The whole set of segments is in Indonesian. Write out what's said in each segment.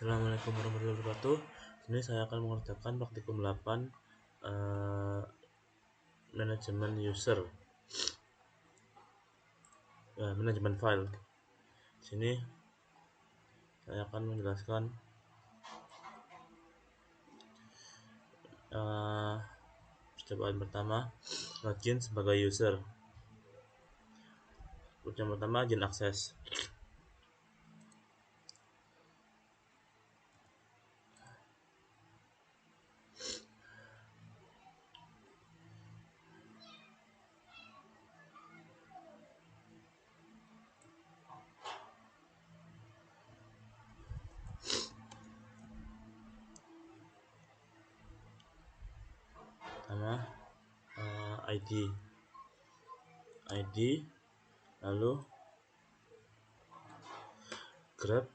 Assalamualaikum warahmatullahi wabarakatuh. Ini saya akan mengerjakan praktikum 8 manajemen user, manajemen file. Di sini saya akan menjelaskan percobaan pertama, login sebagai user. Yang pertama, izin akses. Pertama, ID, lalu grab,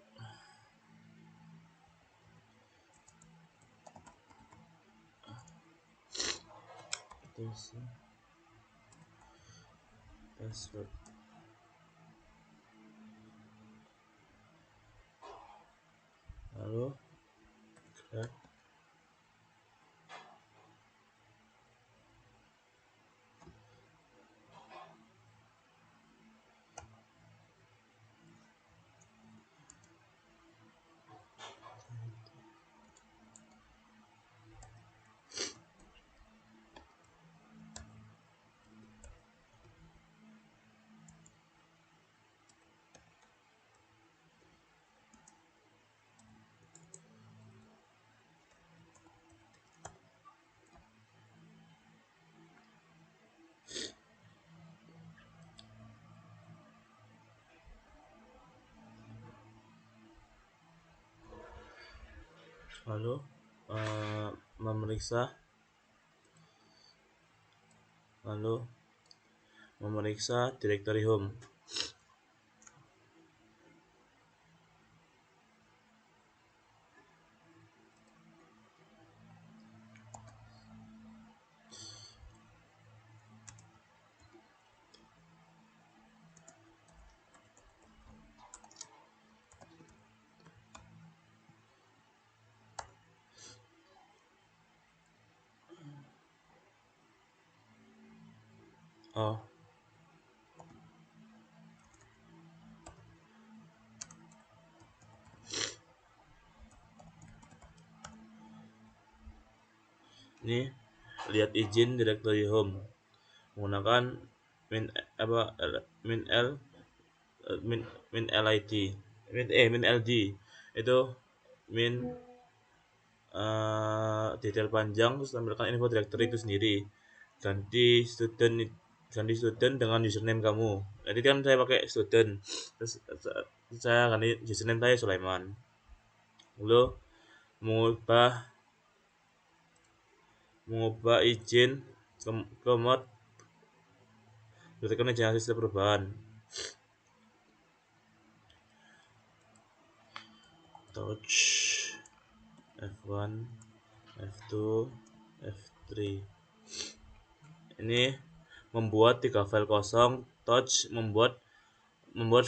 password, lalu grab, lalu memeriksa directory home. Ini lihat izin directory home menggunakan min ld itu min detail panjang, terus tampilkan info directory itu sendiri. Ganti student dengan username kamu. Jadi kan saya pakai student, terus saya ganti username saya Sulaiman. Lalu mengubah izin ke mod berdasarkan izin hasil perubahan. Touch F1, F2, F3. Ini membuat 3 file kosong. Touch membuat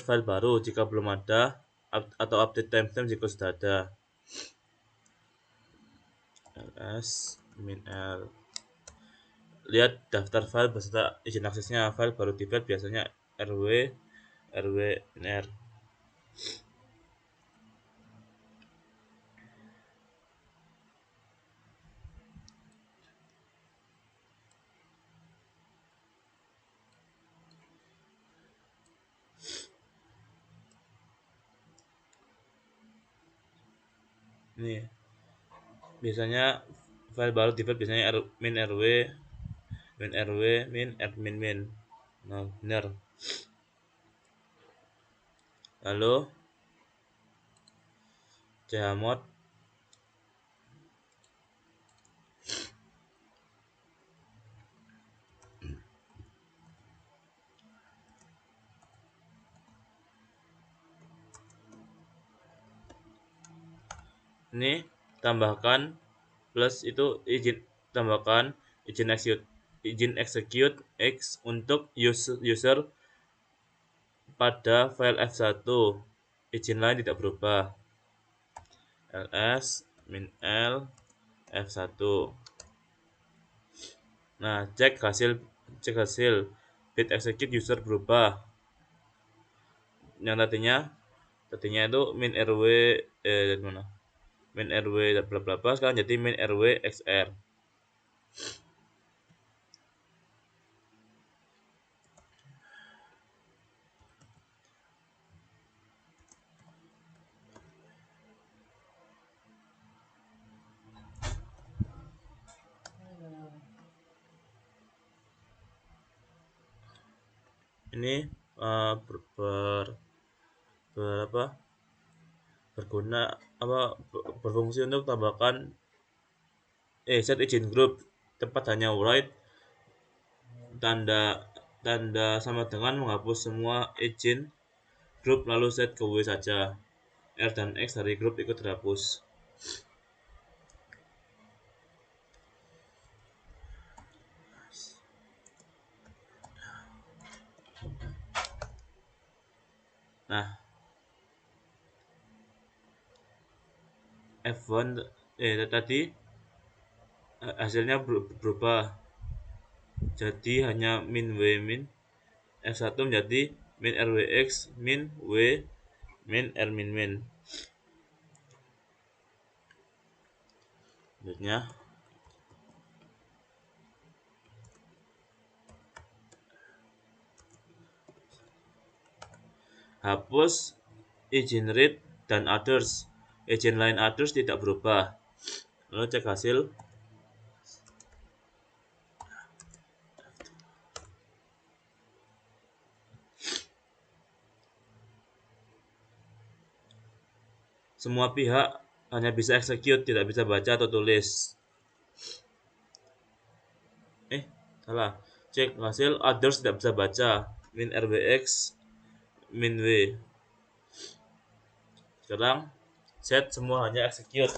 file baru jika belum ada, atau update timestamp jika sudah ada. ls -l. Lihat daftar file beserta izin aksesnya. File baru di file biasanya rw -r. Ini biasanya file baru di file biasanya min rw min admin. Nah, benar. Lalu chmod ini tambahkan plus itu tambahkan izin execute X untuk user pada file F1. Izin lain tidak berubah. ls min l f1. Nah, cek hasil bit execute user berubah. Yang tadinya itu min rw dari mana? Min rw bla bla bla, sekarang jadi min rw xr. Ini berapa berguna berfungsi untuk tambahkan set izin grup. Tempat hanya write tanda tanda sama dengan menghapus semua izin grup lalu set ke w saja. R dan X dari grup ikut terhapus. Nah, F1 tadi hasilnya berubah jadi hanya min w min. F1 menjadi min rwx min w min r min min. Selanjutnya hapus izin read dan others. Izin lain others tidak berubah. Lalu cek hasil. Semua pihak hanya bisa execute, tidak bisa baca atau tulis. Salah. Cek hasil others tidak bisa baca. Min rwx min w. Sekarang set semua hanya execute.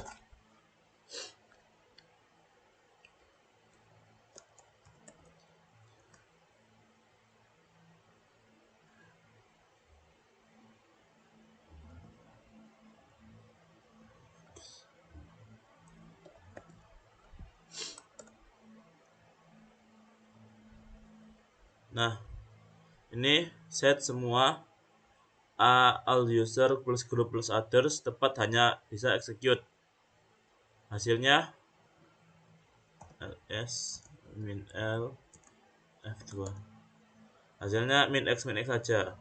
Nah, ini set semua all user plus group plus others tepat hanya bisa execute. Hasilnya ls min l f2. Hasilnya min x saja.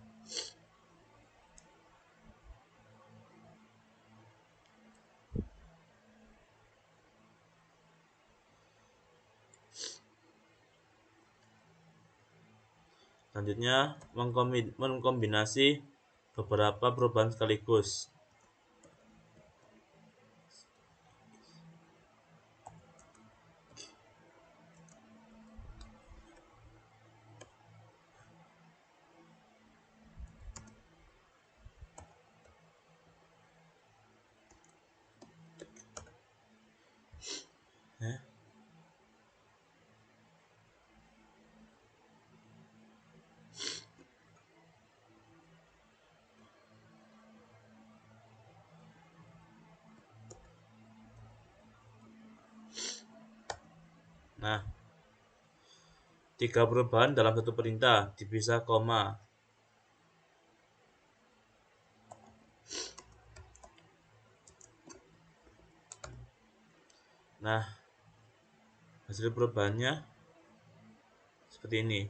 Selanjutnya mengkombinasi beberapa perubahan sekaligus. Nah, 3 perubahan dalam satu perintah dipisah koma. Nah, hasil perubahannya seperti ini.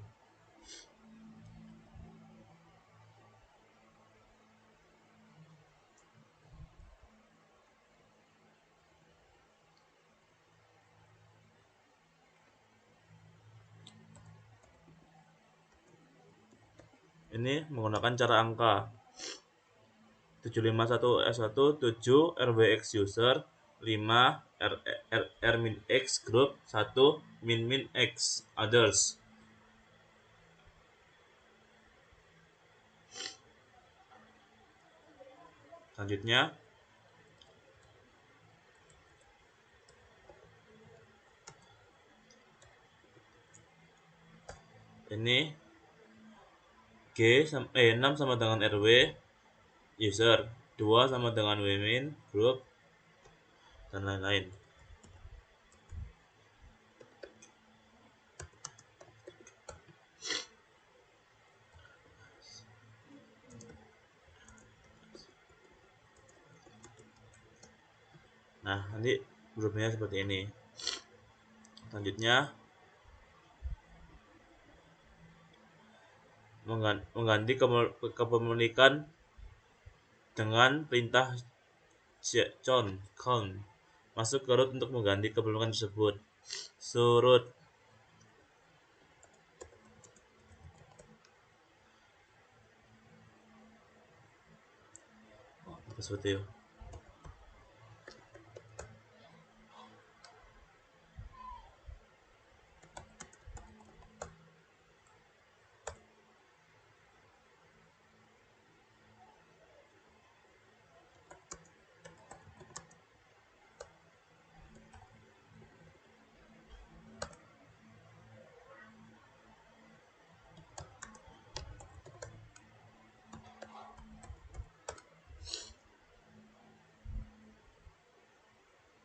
Ini menggunakan cara angka. 751S1 7 RWX user 5 R min X group 1 min min X others. Selanjutnya ini 6 sama dengan RW user, 2 sama dengan W min group, dan lain-lain. Nah, nanti grupnya seperti ini. Selanjutnya mengganti kepemilikan dengan perintah count masuk ke root untuk mengganti kepemilikan tersebut. Surut seperti itu.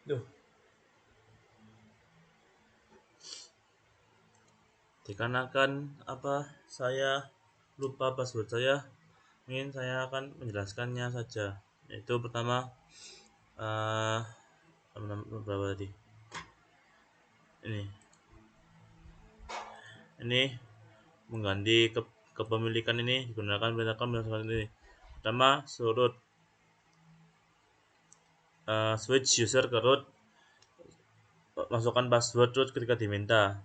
Duh, dikarenakan saya lupa password saya, ingin saya akan menjelaskannya saja. Yaitu pertama, berapa tadi? Ini mengganti kepemilikan ini digunakan berdasarkan ini. Pertama, surut switch user ke root, masukkan password root ketika diminta.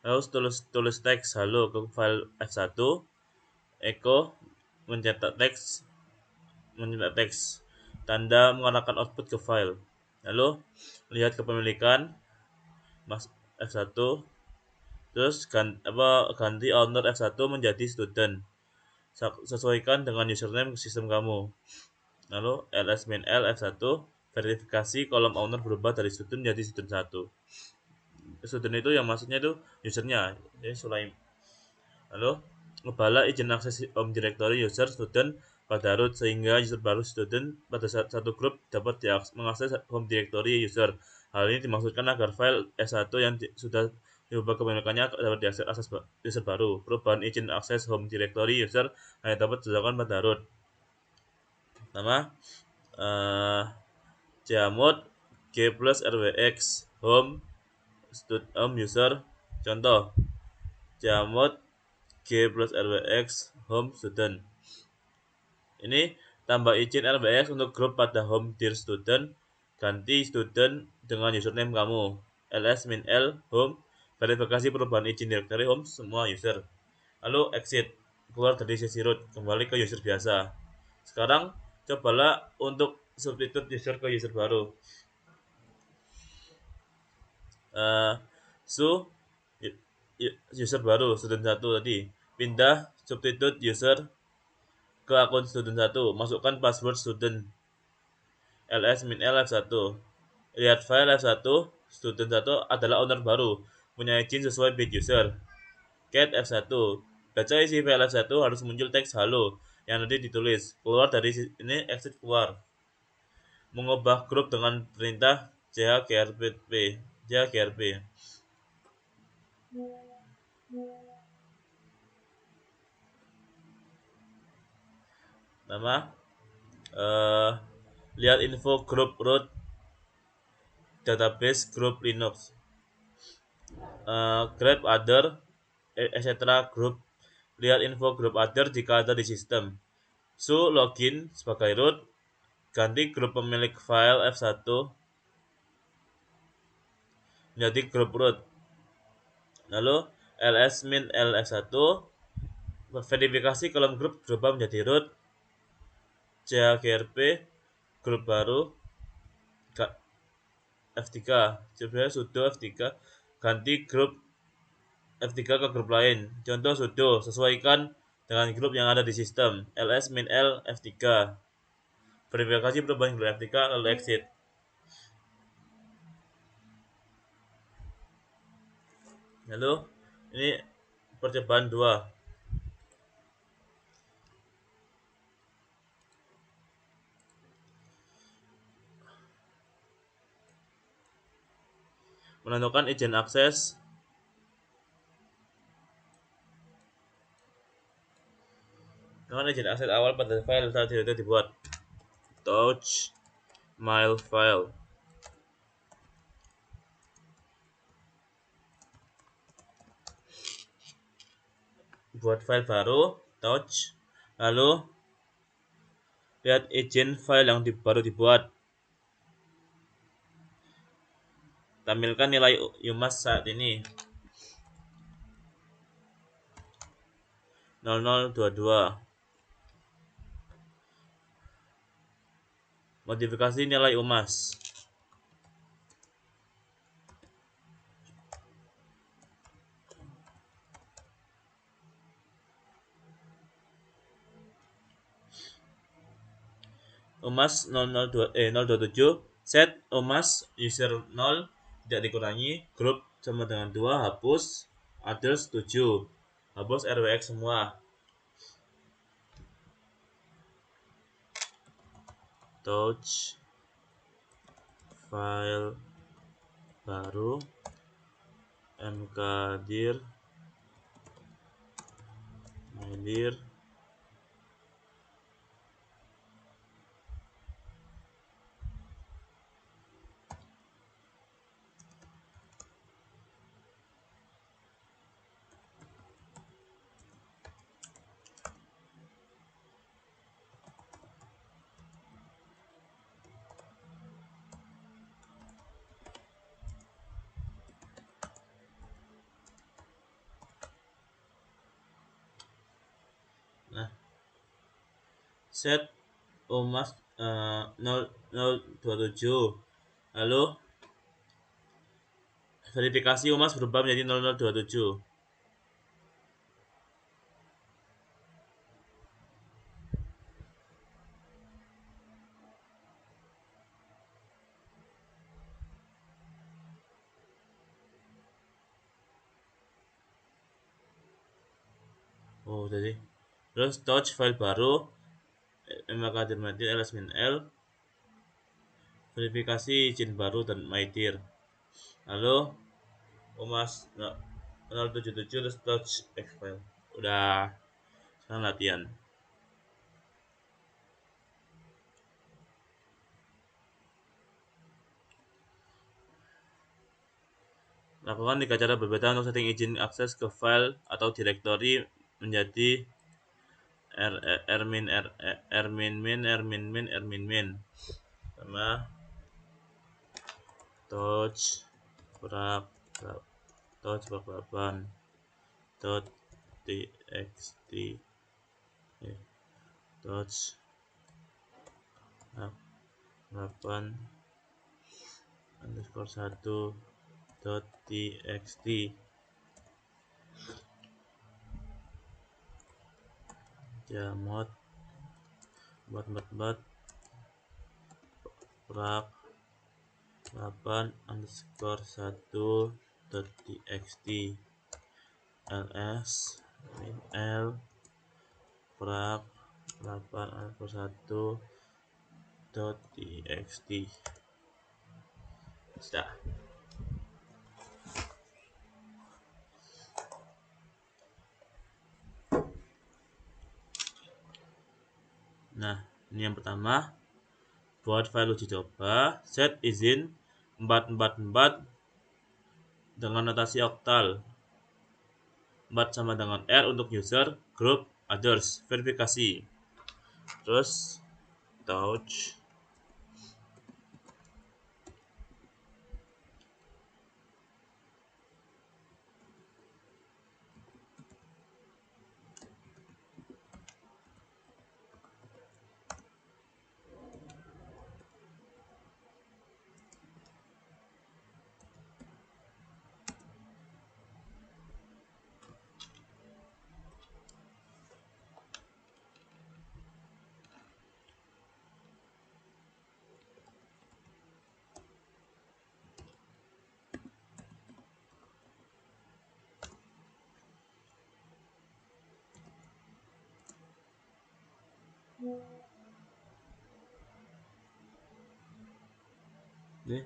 Lalu tulis teks halo ke file F1, echo mencetak teks tanda mengarahkan output ke file. Lalu lihat kepemilikan F1, terus ganti owner F1 menjadi student, sesuaikan dengan username sistem kamu. Lalu ls-l F1 verifikasi kolom owner berubah dari student menjadi student 1. Student itu yang maksudnya itu usernya, jadi Sulaim. Lalu ngebala izin akses home directory user student pada root, sehingga user baru student pada satu grup dapat mengakses home directory user. Hal ini dimaksudkan agar file S1 yang sudah diubah kepemilikannya dapat diakses user baru. Perubahan izin akses home directory user hanya dapat dilakukan pada root. Pertama, chmod g plus rwx home user. Contoh, chmod g plus rwx home student. Ini tambah izin rwx untuk grup pada home dir student, ganti student dengan username kamu. ls-l home verifikasi perubahan izin directory home semua user. Lalu exit, keluar dari sesi root, kembali ke user biasa. Sekarang cobalah untuk substitute user ke user baru. User baru student 1 tadi, pindah substitute user ke akun student 1, masukkan password student ls-l f1. Lihat file f1, student 1 adalah owner baru, punya izin sesuai bit user. Cat f1, baca isi file f1 harus muncul teks halo yang nanti ditulis. Keluar dari ini, exit keluar. Mengubah grup dengan perintah chgrp. Nama lihat info grup root database grup Linux, grab other etc. group. Lihat info grup other jika ada di sistem. Login sebagai root, ganti grup pemilik file F1 menjadi grup root. Lalu ls-l F1 verifikasi kolom grup berubah menjadi root. chgrp grup baru F3, coba sudo F3, ganti grup F3 ke grup lain. Contoh sudo, sesuaikan dengan grup yang ada di sistem. ls-l F3 verifikasi perubahan grup F3, lalu exit. Lalu ini percobaan 2. menentukan izin akses awal pada file saat itu dibuat. Touch mail file. Buat file baru, touch, lalu lihat izin file yang baru dibuat. Tampilkan nilai UMAS saat ini 0022. Modifikasi nilai UMAS. UMAS 027, set UMAS user 0 tidak dikurangi, grup sama dengan 2, hapus, others 7, hapus RWX semua. Touch file baru mkdir mailir. Nah, set UMAS 0027, lalu verifikasi UMAS berubah menjadi 0027. Oh, jadi terus touch file baru mkdir maidir ls-l, verifikasi izin baru dan maidir, lalu UMAS 077 terus touch file. Udah, sekarang latihan. Lakukan 3 cara berbeda untuk setting izin akses ke file atau directory menjadi rmin. Sama touch brak 8 .txt touch 8 underscore 1 .txt jamot bot brak 8 underscore 1 .txt ls l brak 8 underscore 1 .txt. Sudah. Nah, ini yang pertama, buat file uji coba, set izin 444 dengan notasi oktal. 4 sama dengan R untuk user, group, others, verifikasi. Terus touch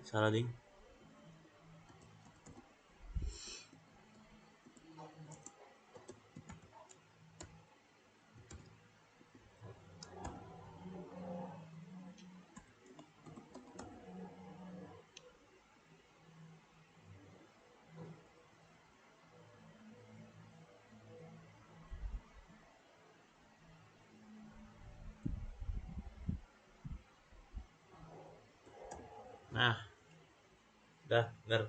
salah ding. Nah, udah bener.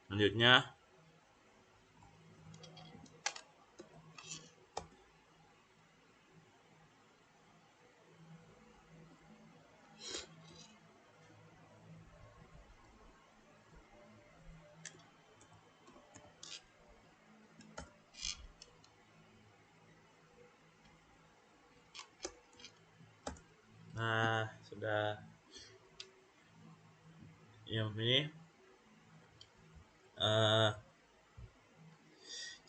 Selanjutnya, nah sudah yang ini eh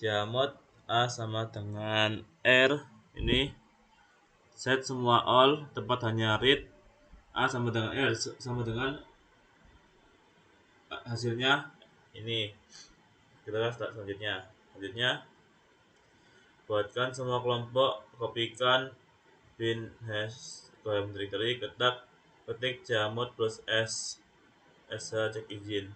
Jamot A sama dengan R ini set semua all tempat hanya read A sama dengan R sama dengan hasilnya ini. Kita lihat selanjutnya buatkan semua kelompok, kopikan bin hash kolam directory, ketik jamot plus sh cek izin.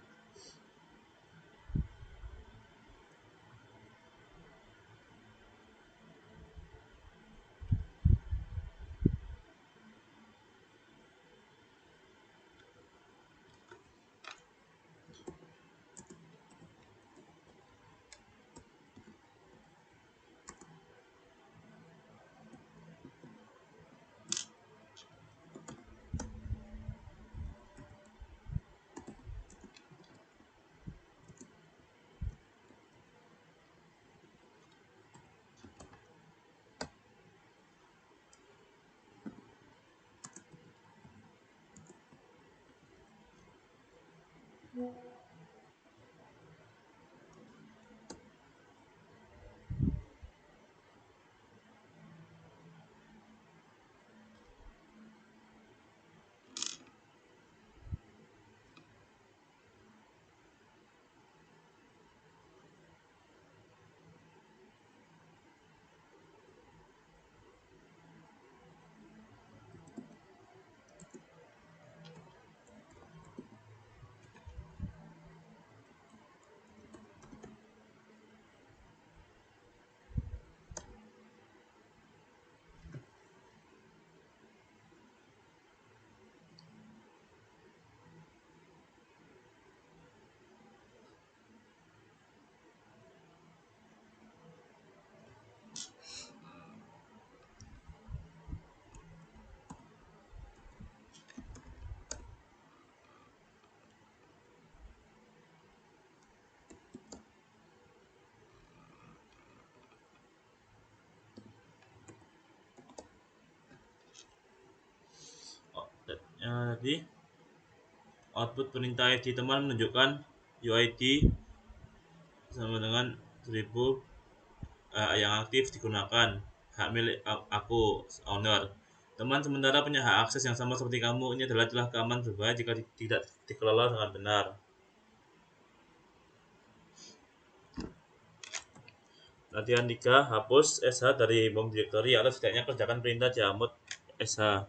Jadi output perintah id teman menunjukkan UID sama dengan 1000 yang aktif digunakan, hak milik aku owner. Teman sementara punya hak akses yang sama seperti kamu. Ini adalah celah keamanan berbahaya jika tidak dikelola dengan benar. Latihan 3, hapus sh dari home directory atau setidaknya kerjakan perintah jamut sh.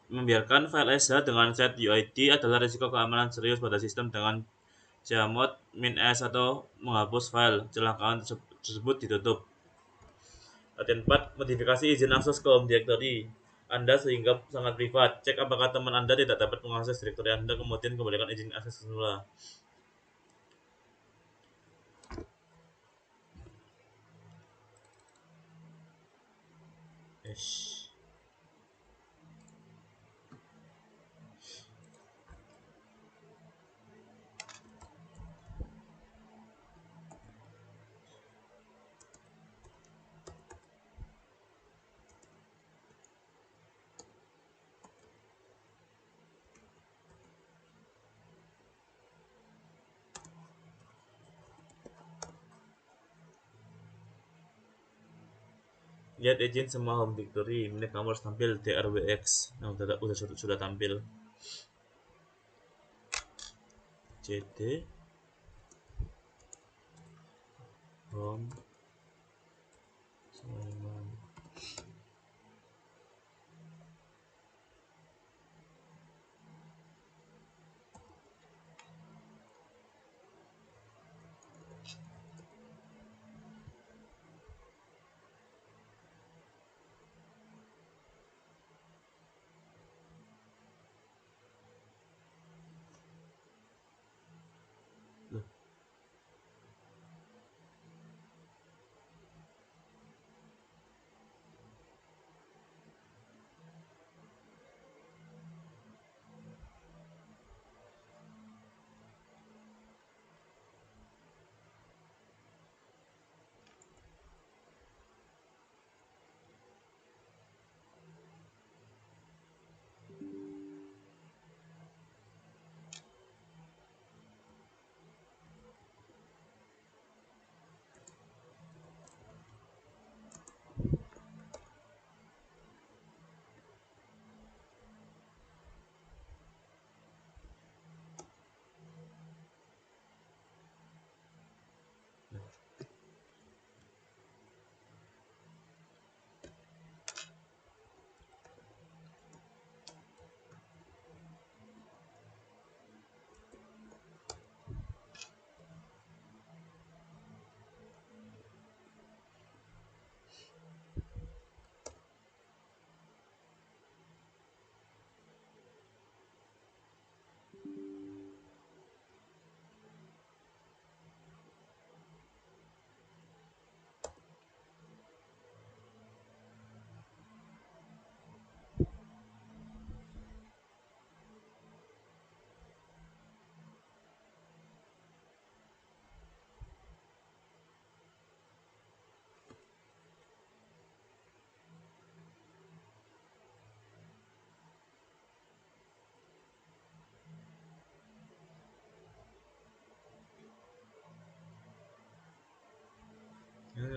Membiarkan file sh dengan set UID adalah risiko keamanan serius pada sistem dengan jamot -s atau menghapus file. Celah keamanan tersebut ditutup. Latihan 4, modifikasi izin akses ke home directory Anda sehingga sangat privat. Cek apakah teman Anda tidak dapat mengakses directory Anda, kemudian kembalikan izin akses semula. Lihat izin semua home directory milik kamu harus tampil drwx. Nah, sudah tampil. cd home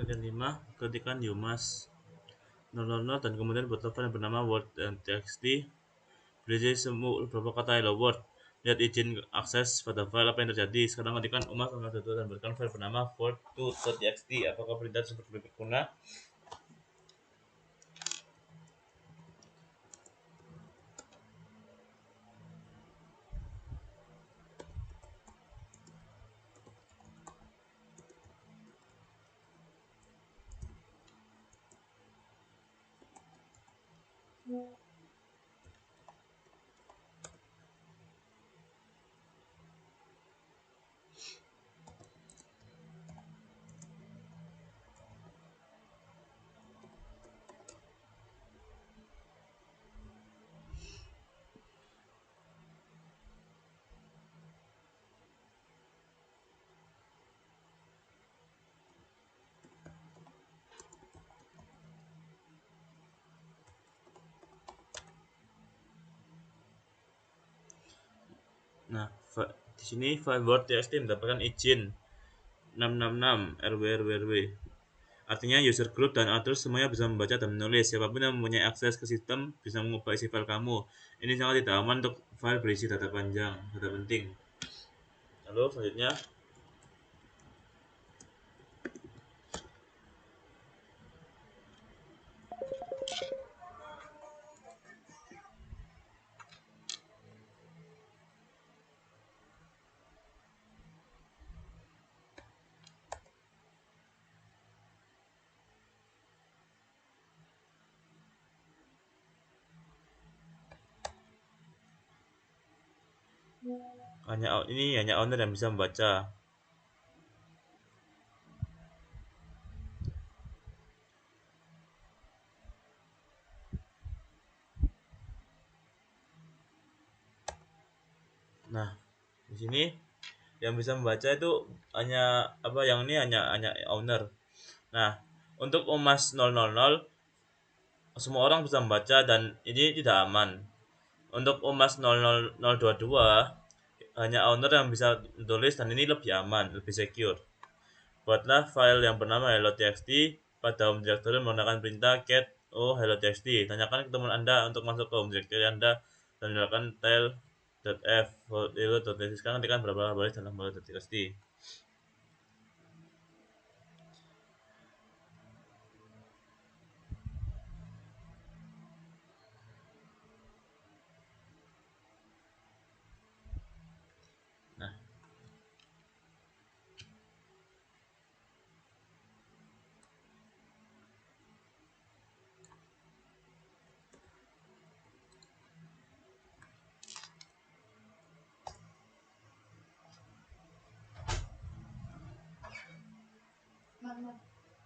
Bagian 5, ketikkan you must 000 dan kemudian buatlah file yang bernama word.txt berisi semua beberapa kata hello world. Lihat izin akses pada file apa yang terjadi. Sekarang ketikkan umas dan berikan file bernama word2.txt. Apakah perintah tersebut lebih berguna? Nah, di sini file word.txt mendapatkan izin 666 rw. Artinya user group dan others semuanya bisa membaca dan menulis. Siapapun yang mempunyai akses ke sistem bisa mengubah isi file kamu. Ini sangat tidak aman untuk file berisi data panjang, data penting. Lalu selanjutnya, hanya owner yang bisa membaca. Nah, di sini yang bisa membaca itu hanya yang ini hanya owner. Nah, untuk umas 000 semua orang bisa membaca dan ini tidak aman. Untuk umas 00022 hanya owner yang bisa menulis dan ini lebih aman, lebih secure. Buatlah file yang bernama hello.txt pada home directory menggunakan perintah cat hello.txt. Tanyakan ke teman Anda untuk masuk ke home directory Anda dan menggunakan tail.f hello.txt. Sekarang ketikkan berapa baris dalam hello.txt.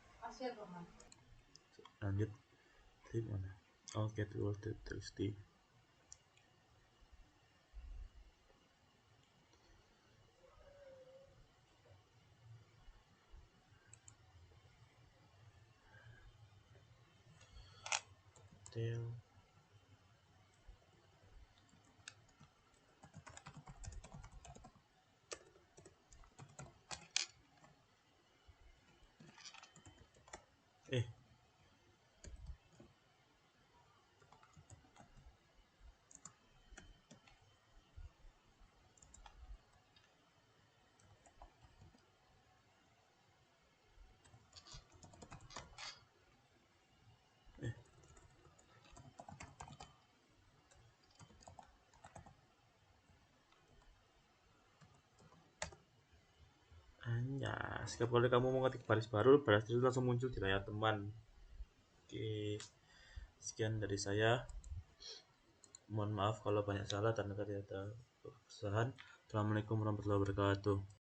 Nah, lanjut klik mana? Get word.txt. Tail. Eh, setiap kali kamu mengetik baris baru, baris itu langsung muncul di layar teman. Oke, sekian dari saya. Mohon maaf kalau banyak salah dan tidak ada kesalahan. Assalamualaikum warahmatullahi wabarakatuh.